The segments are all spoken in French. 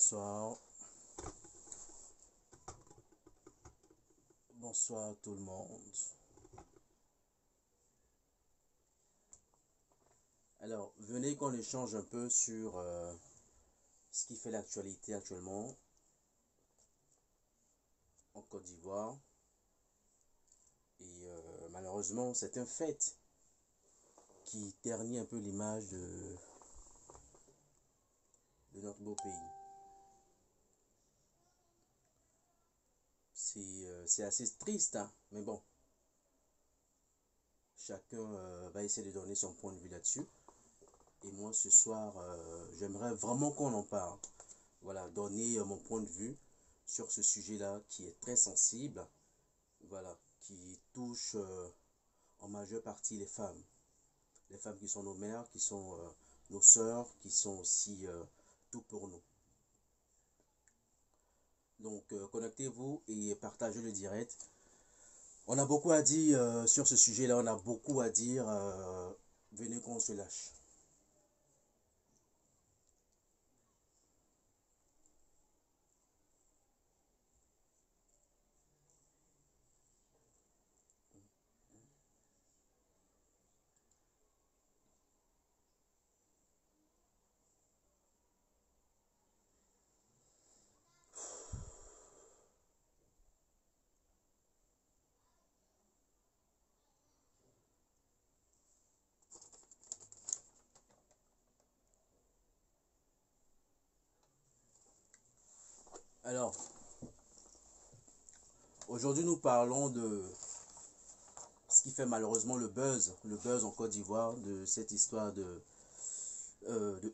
Bonsoir. Bonsoir tout le monde. Alors, venez qu'on échange un peu sur ce qui fait l'actualité actuellement en Côte d'Ivoire. Et malheureusement, c'est un fait qui ternit un peu l'image de notre beau pays. C'est assez triste, hein, mais bon, chacun va essayer de donner son point de vue là-dessus. Et moi, ce soir, j'aimerais vraiment qu'on en parle. Voilà, donner mon point de vue sur ce sujet-là qui est très sensible, voilà, qui touche en majeure partie les femmes. Les femmes qui sont nos mères, qui sont nos sœurs, qui sont aussi tout pour nous. Donc, connectez-vous et partagez le direct. On a beaucoup à dire sur ce sujet-là, on a beaucoup à dire. Venez qu'on se lâche. Alors, aujourd'hui nous parlons de ce qui fait malheureusement le buzz en Côte d'Ivoire, de cette histoire de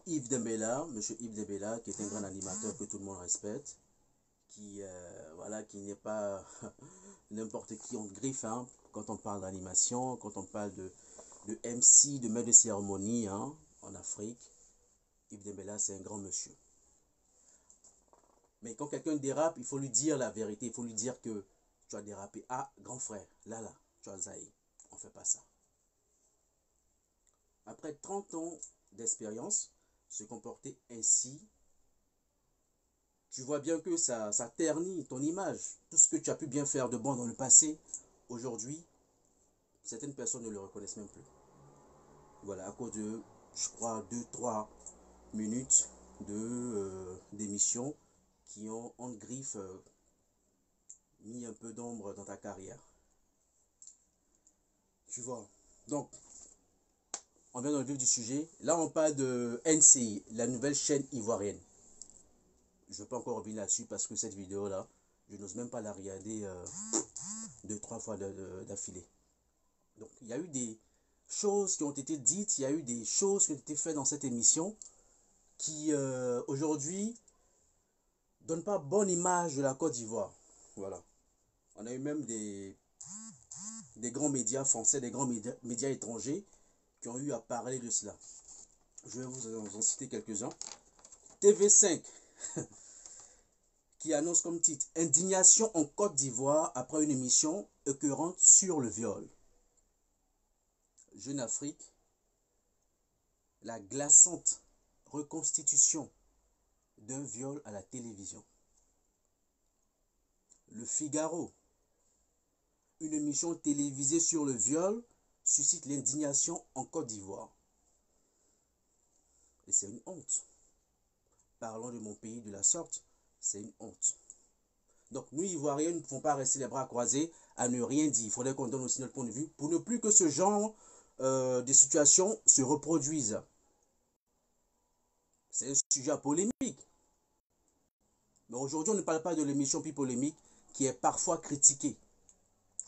Yves Dembélé, monsieur Yves Dembélé, qui est un grand animateur que tout le monde respecte, qui, voilà, qui n'est pas n'importe qui on griffe, hein, quand on parle d'animation, quand on parle de MC, de maître de cérémonie, hein, en Afrique. Yves Dembélé, c'est un grand monsieur. Mais quand quelqu'un dérape, il faut lui dire la vérité, il faut lui dire que tu as dérapé. Ah, grand frère, là, tu as zaï. On ne fait pas ça. Après 30 ans d'expérience, se comporter ainsi, tu vois bien que ça ternit ton image. Tout ce que tu as pu bien faire de bon dans le passé, aujourd'hui, certaines personnes ne le reconnaissent même plus. Voilà, à cause de, je crois, 2-3 minutes d'émission qui ont, en griffe, mis un peu d'ombre dans ta carrière. Tu vois. Donc, on vient dans le vif du sujet. Là, on parle de NCI, la nouvelle chaîne ivoirienne. Je ne vais pas encore revenir là-dessus parce que cette vidéo-là, je n'ose même pas la regarder 2-3 fois d'affilée. Donc, il y a eu des choses qui ont été dites, il y a eu des choses qui ont été faites dans cette émission qui, aujourd'hui, ne donnent pas bonne image de la Côte d'Ivoire. Voilà. On a eu même des grands médias français, des grands médias étrangers qui ont eu à parler de cela. Je vais vous en citer quelques-uns. TV5 qui annonce comme titre « Indignation en Côte d'Ivoire après une émission écœurante sur le viol ». Jeune Afrique, la glaçante reconstitution d'un viol à la télévision. Le Figaro, une émission télévisée sur le viol suscite l'indignation en Côte d'Ivoire. Et c'est une honte. Parlons de mon pays de la sorte, c'est une honte. Donc nous, Ivoiriens, ne pouvons pas rester les bras croisés à ne rien dire. Il faudrait qu'on donne aussi notre point de vue pour ne plus que ce genre de situation se reproduise. C'est un sujet polémique. Mais aujourd'hui, on ne parle pas de l'émission plus polémique qui est parfois critiquée.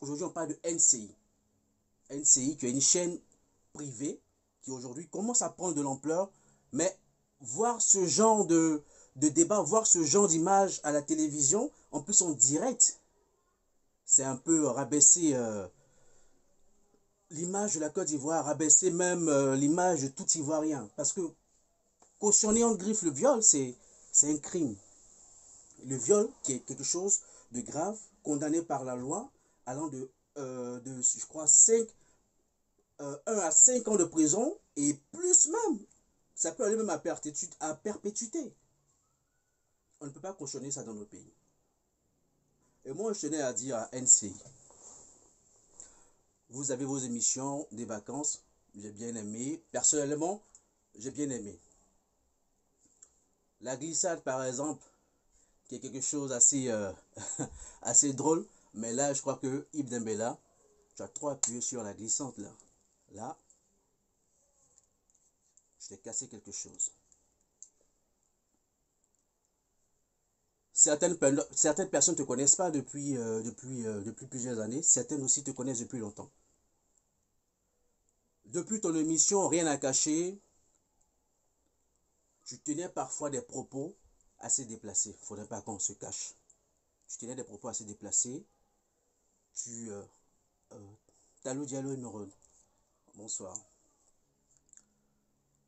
Aujourd'hui, on parle de NCI. NCI qui est une chaîne privée qui aujourd'hui commence à prendre de l'ampleur. Mais voir ce genre de débat, voir ce genre d'image à la télévision, en plus en direct, c'est un peu rabaisser l'image de la Côte d'Ivoire, rabaisser même l'image de tout Ivoirien. Parce que cautionner en griffe le viol, c'est un crime. Le viol, qui est quelque chose de grave, condamné par la loi, allant de je crois, 1 à 5 ans de prison, et plus même. Ça peut aller même à perpétuité. On ne peut pas cautionner ça dans nos pays. Et moi, je tenais à dire à NCI, vous avez vos émissions des vacances, j'ai bien aimé. Personnellement, j'ai bien aimé. La glissade, par exemple, qui est quelque chose assez, assez drôle, mais là, je crois que Yves Dembélé, tu as trop appuyé sur la glissante, là. Là, je t'ai cassé quelque chose. Certaines personnes ne te connaissent pas depuis plusieurs années. Certaines aussi te connaissent depuis longtemps. Depuis ton émission Rien à cacher, tu tenais parfois des propos assez déplacés. Il ne faudrait pas qu'on se cache. Tu tenais des propos assez déplacés. Talou Diallo Emeraude, bonsoir.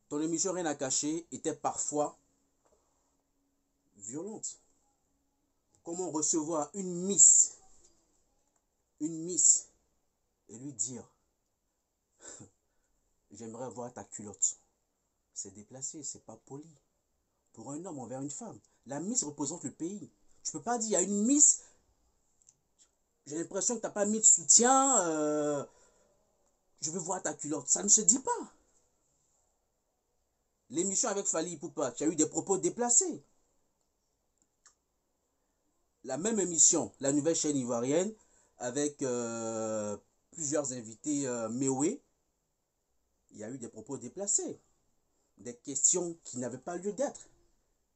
Ton émission Rien à cacher était parfois violente. Comment recevoir une miss et lui dire j'aimerais voir ta culotte. C'est déplacé, c'est pas poli. Pour un homme envers une femme. La miss représente le pays. Tu peux pas dire, il y a une miss, j'ai l'impression que tu n'as pas mis de soutien, je veux voir ta culotte. Ça ne se dit pas. L'émission avec Fally Ipupa, tu as eu des propos déplacés. La même émission, la nouvelle chaîne ivoirienne, avec plusieurs invités Méoué, il y a eu des propos déplacés. Des questions qui n'avaient pas lieu d'être.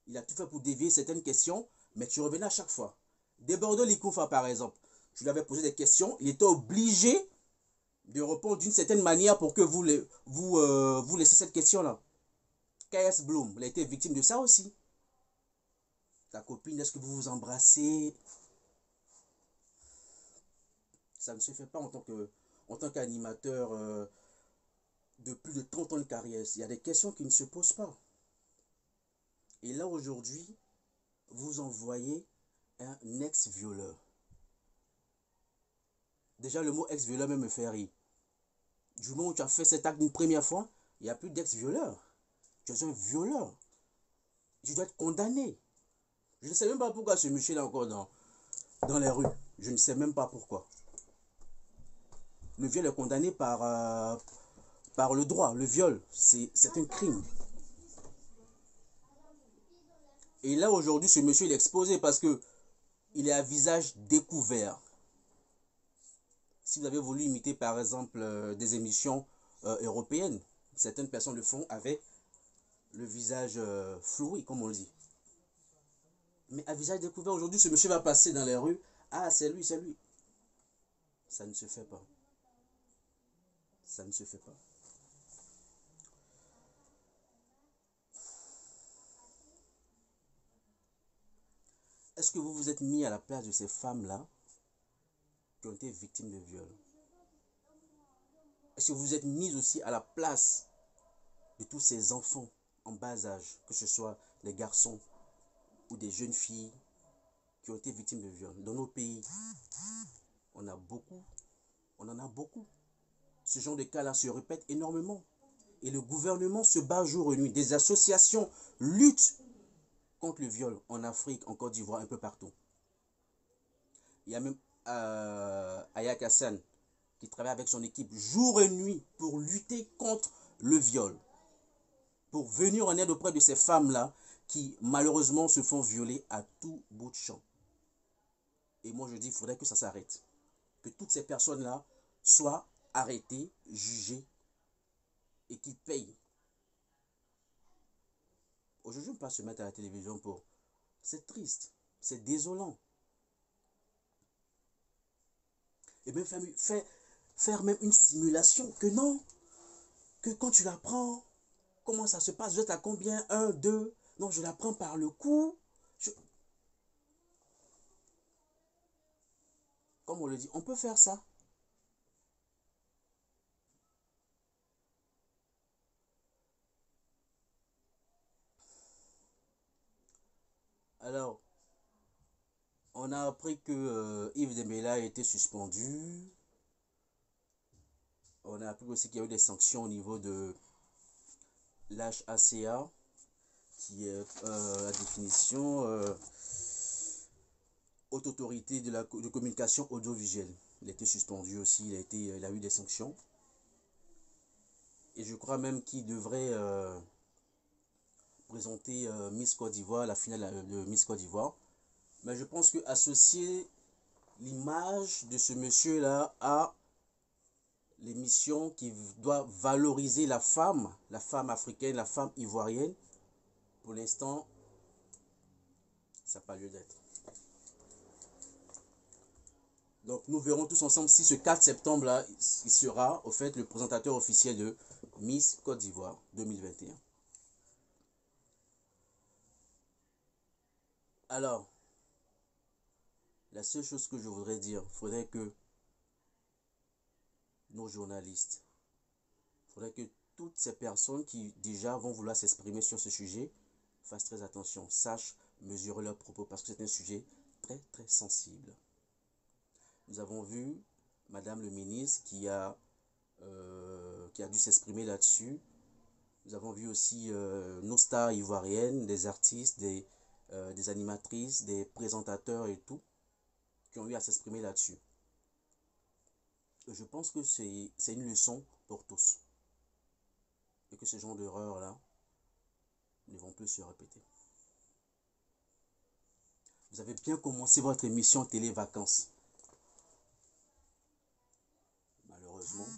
Il a tout fait pour dévier certaines questions, mais tu revenais à chaque fois. Debordo Likoufa, par exemple, je lui avais posé des questions, il était obligé de répondre d'une certaine manière pour que vous laissiez cette question-là. KS Bloom, il a été victime de ça aussi. Ta copine, est-ce que vous vous embrassez? Ça ne se fait pas en tant qu'animateur de plus de 30 ans de carrière. Il y a des questions qui ne se posent pas. Et là, aujourd'hui, vous envoyez un ex-violeur. Déjà, le mot ex-violeur même me fait rire. Du moment où tu as fait cet acte une première fois, il n'y a plus d'ex-violeur. Tu es un violeur. Tu dois être condamné. Je ne sais même pas pourquoi ce monsieur est encore dans les rues. Je ne sais même pas pourquoi. Le viol est condamné par le droit. Le viol, c'est un crime. Et là, aujourd'hui, ce monsieur, il est exposé parce que il est à visage découvert. Si vous avez voulu imiter, par exemple, des émissions européennes, certaines personnes le font avec le visage floué, comme on le dit. Mais à visage découvert, aujourd'hui, ce monsieur va passer dans les rues. Ah, c'est lui, c'est lui. Ça ne se fait pas. Ça ne se fait pas. Est-ce que vous vous êtes mis à la place de ces femmes-là qui ont été victimes de viol? Est-ce que vous vous êtes mis aussi à la place de tous ces enfants en bas âge, que ce soit des garçons ou des jeunes filles qui ont été victimes de viol? Dans nos pays, on en a beaucoup. Ce genre de cas-là se répète énormément. Et le gouvernement se bat jour et nuit. Des associations luttent contre le viol en Afrique, en Côte d'Ivoire, un peu partout. Il y a même Ayak Hassan qui travaille avec son équipe jour et nuit pour lutter contre le viol. Pour venir en aide auprès de ces femmes-là qui malheureusement se font violer à tout bout de champ. Et moi je dis qu'il faudrait que ça s'arrête. Que toutes ces personnes-là soient arrêtées, jugées et qu'ils payent. Aujourd'hui, on ne peut pas se mettre à la télévision pour... C'est triste, c'est désolant. Et bien faire même une simulation que non, que quand tu la prends, comment ça se passe, vous êtes à combien, 1, 2, non, je la prends par le cou. Comme on le dit, on peut faire ça. Alors, on a appris que Yves Dembélé a été suspendu. On a appris aussi qu'il y a eu des sanctions au niveau de l'HACA qui est la définition haute autorité de communication audiovisuelle. Il a été suspendu aussi, il a eu des sanctions. Et je crois même qu'il devrait présenter Miss Côte d'Ivoire, la finale de Miss Côte d'Ivoire. Mais je pense que associer l'image de ce monsieur-là à l'émission qui doit valoriser la femme africaine, la femme ivoirienne, pour l'instant, ça n'a pas lieu d'être. Donc nous verrons tous ensemble si ce 4 septembre-là, il sera au fait le présentateur officiel de Miss Côte d'Ivoire 2021. Alors, la seule chose que je voudrais dire, il faudrait que nos journalistes, il faudrait que toutes ces personnes qui déjà vont vouloir s'exprimer sur ce sujet fassent très attention, sachent mesurer leurs propos parce que c'est un sujet très très sensible. Nous avons vu Madame le ministre qui a dû s'exprimer là-dessus. Nous avons vu aussi nos stars ivoiriennes, des artistes, des animatrices, des présentateurs et tout, qui ont eu à s'exprimer là-dessus. Je pense que c'est une leçon pour tous. Et que ce genre d'erreurs-là ne vont plus se répéter. Vous avez bien commencé votre émission Télé Vacances. Malheureusement,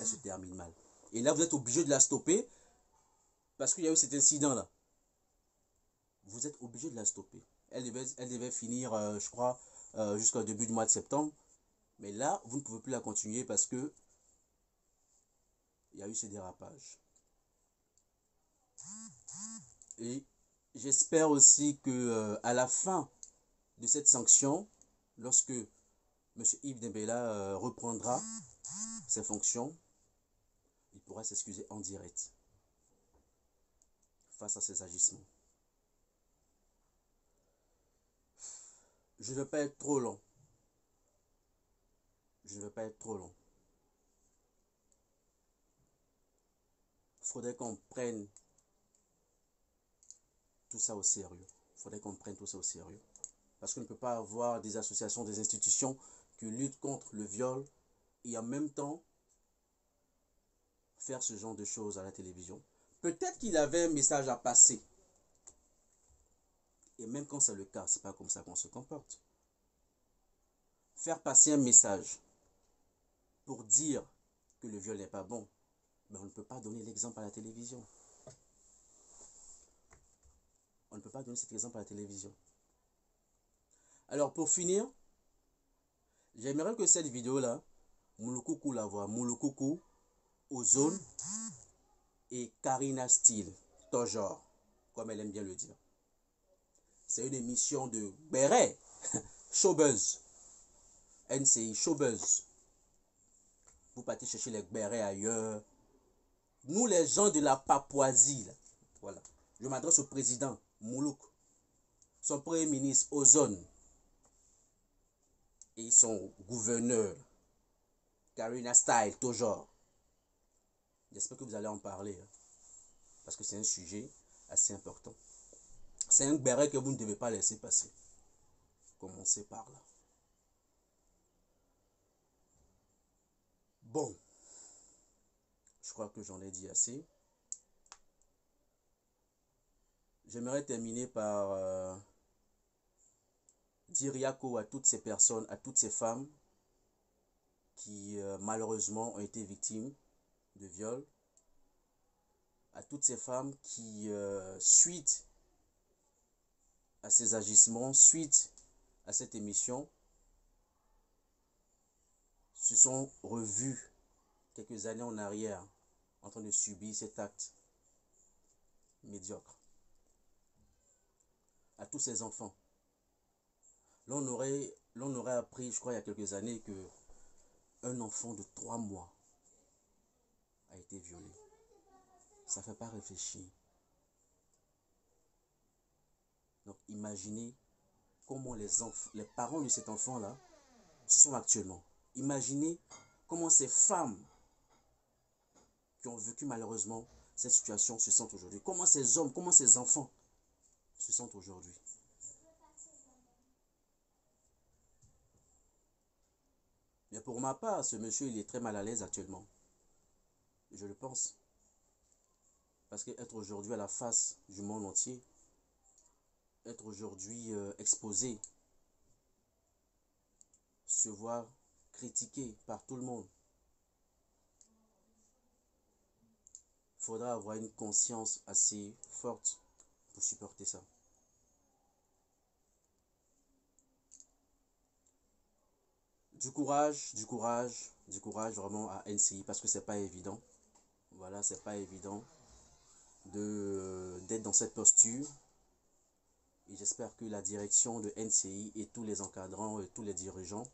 elle se termine mal. Et là, vous êtes obligé de la stopper parce qu'il y a eu cet incident-là. Vous êtes obligé de la stopper. Elle devait finir, je crois, jusqu'au début du mois de septembre. Mais là, vous ne pouvez plus la continuer parce que il y a eu ce dérapage. Et j'espère aussi que à la fin de cette sanction, lorsque M. Yves Dembélé reprendra ses fonctions, il pourra s'excuser en direct face à ses agissements. Je ne vais pas être trop long. Je ne vais pas être trop long. Il faudrait qu'on prenne tout ça au sérieux. Il faudrait qu'on prenne tout ça au sérieux. Parce qu'on ne peut pas avoir des associations, des institutions qui luttent contre le viol et en même temps faire ce genre de choses à la télévision. Peut-être qu'il avait un message à passer. Et même quand c'est le cas, c'est pas comme ça qu'on se comporte. Faire passer un message pour dire que le viol n'est pas bon, mais on ne peut pas donner l'exemple à la télévision. On ne peut pas donner cet exemple à la télévision. Alors pour finir, j'aimerais que cette vidéo-là, Mouloukoukou la voix, Mouloukoukou, Ozone et Karina Steele, toujours, comme elle aime bien le dire. C'est une émission de Béret, Showbuzz, NCI, Showbuzz. Vous partez chercher les Béret ailleurs. Nous, les gens de la Papouasie, là, voilà. Je m'adresse au président Moulouk, son premier ministre Ozone et son gouverneur Karina Steele, toujours. J'espère que vous allez en parler, hein, parce que c'est un sujet assez important. C'est un béret que vous ne devez pas laisser passer. Commencez par là. Bon, je crois que j'en ai dit assez. J'aimerais terminer par dire yako à toutes ces personnes, à toutes ces femmes qui malheureusement ont été victimes de viol, à toutes ces femmes qui, suite à ces agissements, suite à cette émission, se sont revues quelques années en arrière en train de subir cet acte médiocre. À tous ces enfants. L'on aurait appris, je crois, il y a quelques années que un enfant de 3 mois a été violé. Ça ne fait pas réfléchir. Donc imaginez comment les parents de cet enfant-là sont actuellement. Imaginez comment ces femmes qui ont vécu malheureusement cette situation se sentent aujourd'hui. Comment ces hommes, comment ces enfants se sentent aujourd'hui. Mais pour ma part, ce monsieur, il est très mal à l'aise actuellement. Je le pense. Parce qu'être aujourd'hui à la face du monde entier, être aujourd'hui exposé, se voir critiqué par tout le monde, il faudra avoir une conscience assez forte pour supporter ça. Du courage, du courage, du courage vraiment à NCI parce que c'est pas évident. Voilà, c'est pas évident d'être dans cette posture. Et j'espère que la direction de NCI et tous les encadrants et tous les dirigeants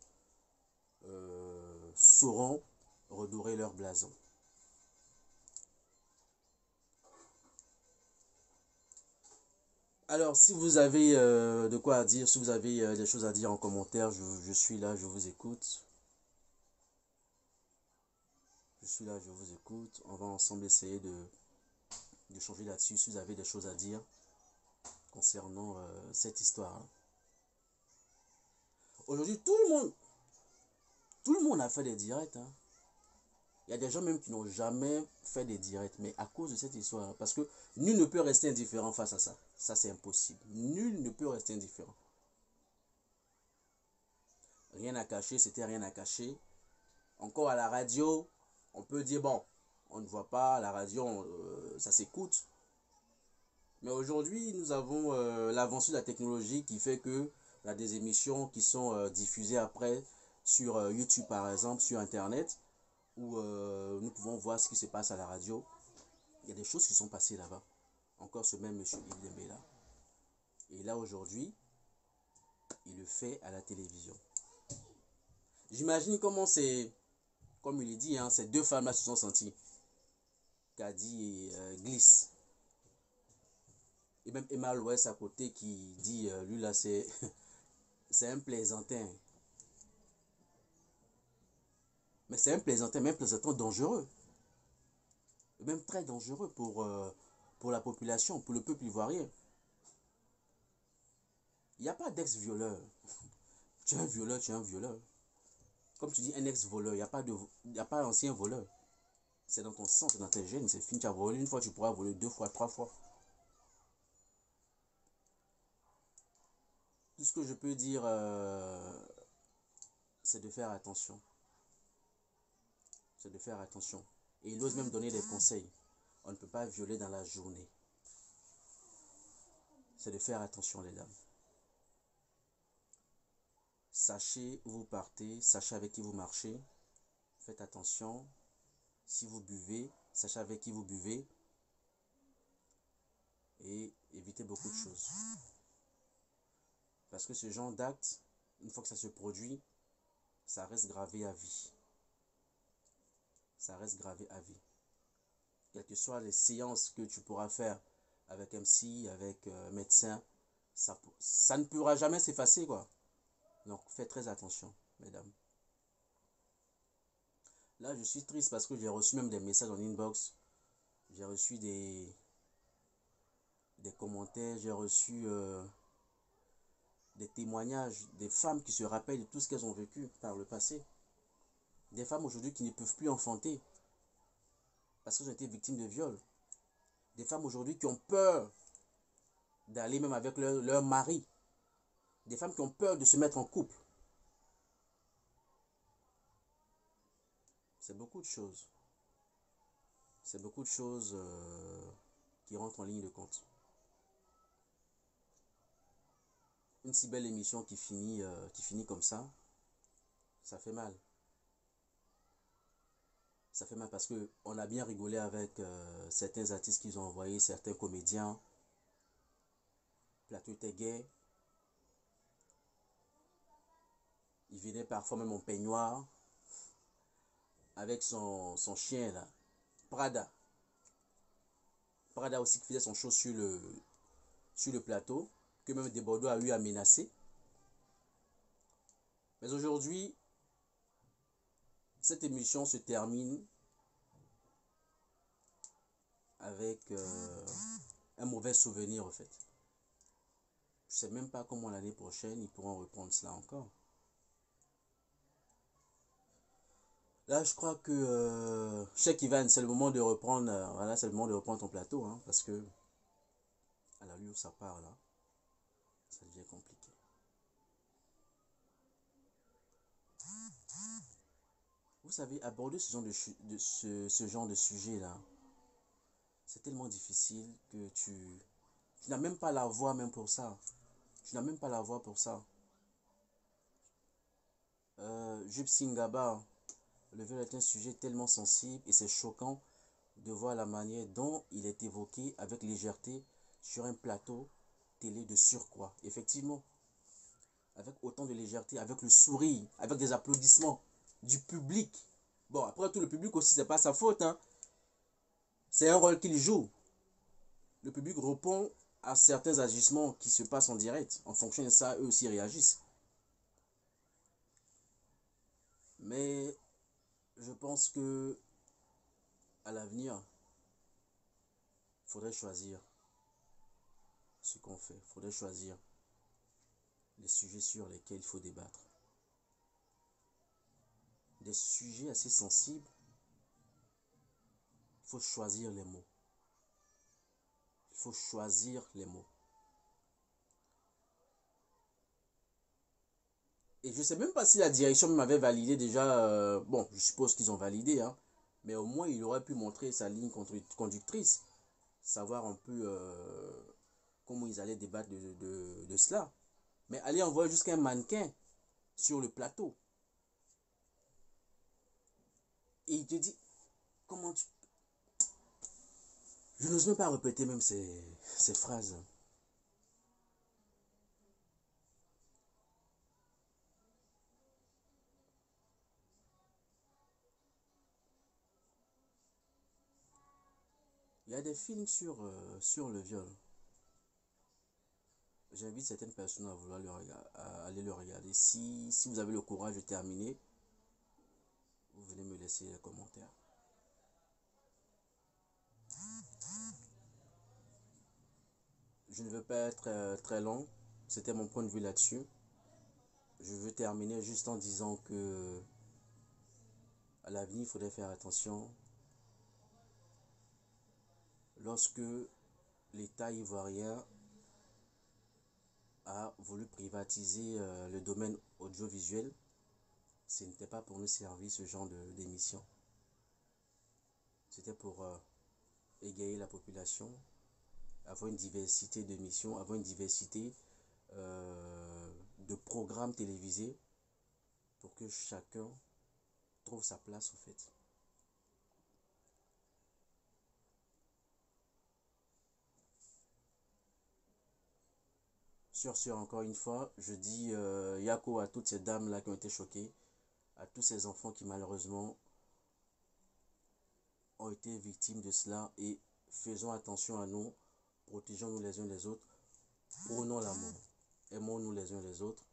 sauront redorer leur blason. Alors, si vous avez de quoi à dire, si vous avez des choses à dire en commentaire, je suis là, je vous écoute. Je suis là, je vous écoute. On va ensemble essayer de changer là-dessus. Si vous avez des choses à dire concernant cette histoire. Aujourd'hui, tout le monde a fait des directs. Hein. Il y a des gens même qui n'ont jamais fait des directs, mais à cause de cette histoire. Parce que nul ne peut rester indifférent face à ça. Ça, c'est impossible. Nul ne peut rester indifférent. Rien à cacher, c'était rien à cacher. Encore à la radio, on peut dire, bon, on ne voit pas, à la radio, ça s'écoute. Mais aujourd'hui, nous avons l'avancée de la technologie qui fait que il y a des émissions qui sont diffusées après sur YouTube, par exemple, sur Internet, où nous pouvons voir ce qui se passe à la radio. Il y a des choses qui sont passées là-bas. Encore ce même monsieur Yves Dembélé. Et là, aujourd'hui, il le fait à la télévision. J'imagine comment c'est, comme il est dit, hein, ces deux femmes-là se sont senties. Kadi et Glisse. Et même Emma Louès à côté qui dit, lui là, c'est un plaisantin. Mais c'est un plaisantin, même plaisantin dangereux. Même très dangereux pour la population, pour le peuple ivoirien. Il n'y a pas d'ex-violeur. Tu es un violeur, tu es un violeur. Comme tu dis, un ex-voleur, il n'y a pas d'ancien voleur. C'est dans ton sang, c'est dans tes gènes, c'est fini. Tu as volé une fois, tu pourras voler deux fois, trois fois. Tout ce que je peux dire, c'est de faire attention. C'est de faire attention. Et il ose même donner des conseils. On ne peut pas violer dans la journée. C'est de faire attention, les dames. Sachez où vous partez, sachez avec qui vous marchez. Faites attention. Si vous buvez, sachez avec qui vous buvez. Et évitez beaucoup de choses. Parce que ce genre d'acte, une fois que ça se produit, ça reste gravé à vie. Ça reste gravé à vie. Quelles que soient les séances que tu pourras faire avec MC, avec médecin, ça ne pourra jamais s'effacer, quoi. Donc, faites très attention, mesdames. Là, je suis triste parce que j'ai reçu même des messages en inbox. J'ai reçu des commentaires, j'ai reçu des témoignages, des femmes qui se rappellent de tout ce qu'elles ont vécu par le passé. Des femmes aujourd'hui qui ne peuvent plus enfanter parce qu'elles ont été victimes de viol. Des femmes aujourd'hui qui ont peur d'aller même avec leur mari. Des femmes qui ont peur de se mettre en couple. C'est beaucoup de choses. C'est beaucoup de choses qui rentrent en ligne de compte. Une si belle émission qui finit comme ça fait mal. Ça fait mal parce qu'on a bien rigolé avec certains artistes qu'ils ont envoyés, certains comédiens. Plateau était gay. Il venait parfois même en peignoir avec son chien là, Prada. Prada aussi qui faisait son show sur le plateau, que même Desbordeaux a eu à menacer. Mais aujourd'hui, cette émission se termine avec un mauvais souvenir en fait. Je sais même pas comment l'année prochaine ils pourront reprendre cela encore. Là, je crois que je sais qu'Ivan, c'est le moment de reprendre. Voilà, c'est le moment de reprendre ton plateau, hein, parce que à la lieu où ça part là, ça devient compliqué. Vous savez, aborder ce genre ce genre de sujet là, c'est tellement difficile que tu n'as même pas la voix même pour ça. Tu n'as même pas la voix pour ça. Jup Singaba, le viol est un sujet tellement sensible et c'est choquant de voir la manière dont il est évoqué avec légèreté sur un plateau télé de surcroît. Effectivement, avec autant de légèreté, avec le sourire, avec des applaudissements du public. Bon, après tout, le public aussi, c'est pas sa faute, hein. C'est un rôle qu'il joue. Le public répond à certains agissements qui se passent en direct. En fonction de ça, eux aussi réagissent. Mais je pense que à l'avenir, il faudrait choisir ce qu'on fait. Il faudrait choisir les sujets sur lesquels il faut débattre. Des sujets assez sensibles, il faut choisir les mots. Il faut choisir les mots. Et je ne sais même pas si la direction m'avait validé déjà. Bon, je suppose qu'ils ont validé, hein, mais au moins il aurait pu montrer sa ligne conductrice, savoir un peu comment ils allaient débattre de cela. Mais aller envoyer jusqu'à un mannequin sur le plateau. Et il te dit, comment tu... Je n'ose même pas répéter même ces phrases. Il y a des films sur le viol. J'invite certaines personnes à vouloir à aller le regarder. Si vous avez le courage de terminer, vous venez me laisser les commentaires. Je ne veux pas être très long. C'était mon point de vue là-dessus. Je veux terminer juste en disant que à l'avenir, il faudrait faire attention. Lorsque l'État ivoirien a voulu privatiser le domaine audiovisuel, ce n'était pas pour nous servir ce genre d'émission. C'était pour égayer la population, avoir une diversité d'émissions, avoir une diversité de programmes télévisés pour que chacun trouve sa place au fait. Sur ce, encore une fois, je dis Yako à toutes ces dames-là qui ont été choquées, à tous ces enfants qui malheureusement ont été victimes de cela et faisons attention à nous, protégeons-nous les uns les autres, prenons l'amour, aimons-nous les uns les autres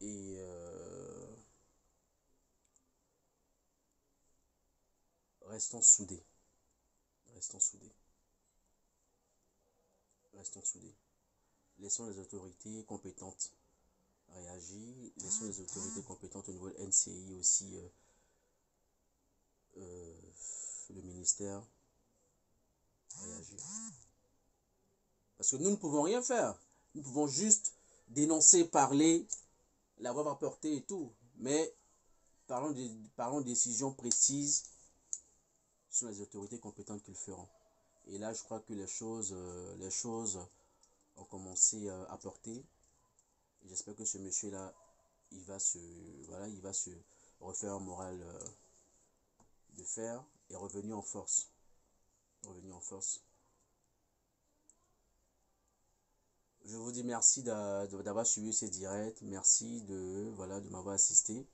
et restons soudés, restons soudés, restons soudés. Laissons les autorités compétentes réagir, laissons les autorités compétentes au niveau de NCI aussi, le ministère réagir. Parce que nous ne pouvons rien faire. Nous pouvons juste dénoncer, parler, la voix va porter et tout. Mais parlons de décisions précises sur les autorités compétentes qui le feront. Et là, je crois que les choses ont commencé à porter. J'espère que ce monsieur-là, il va se refaire un moral de fer et revenir en force. Revenir en force. Je vous dis merci d'avoir suivi ces directs. Merci de m'avoir assisté.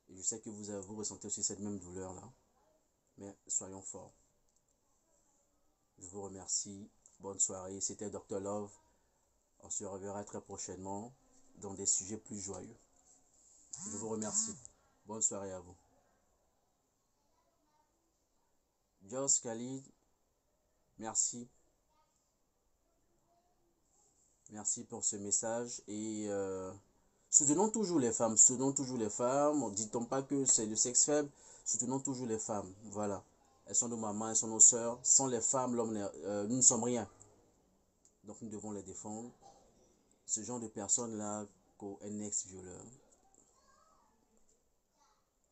Et je sais que vous ressentez aussi cette même douleur là. Mais soyons forts. Je vous remercie. Bonne soirée. C'était Dr Love. On se reverra très prochainement dans des sujets plus joyeux. Je vous remercie. Bonne soirée à vous. Jos Khalid, merci. Merci pour ce message. Et soutenons toujours les femmes. Soutenons toujours les femmes. Dit-on pas que c'est le sexe faible. Soutenons toujours les femmes. Voilà. Elles sont nos mamans, elles sont nos sœurs. Sans les femmes, l'homme, nous ne sommes rien. Donc nous devons les défendre. Ce genre de personnes-là, un ex-violeur,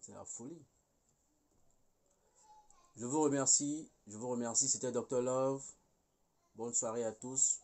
c'est la folie. Je vous remercie. C'était Dr Love. Bonne soirée à tous.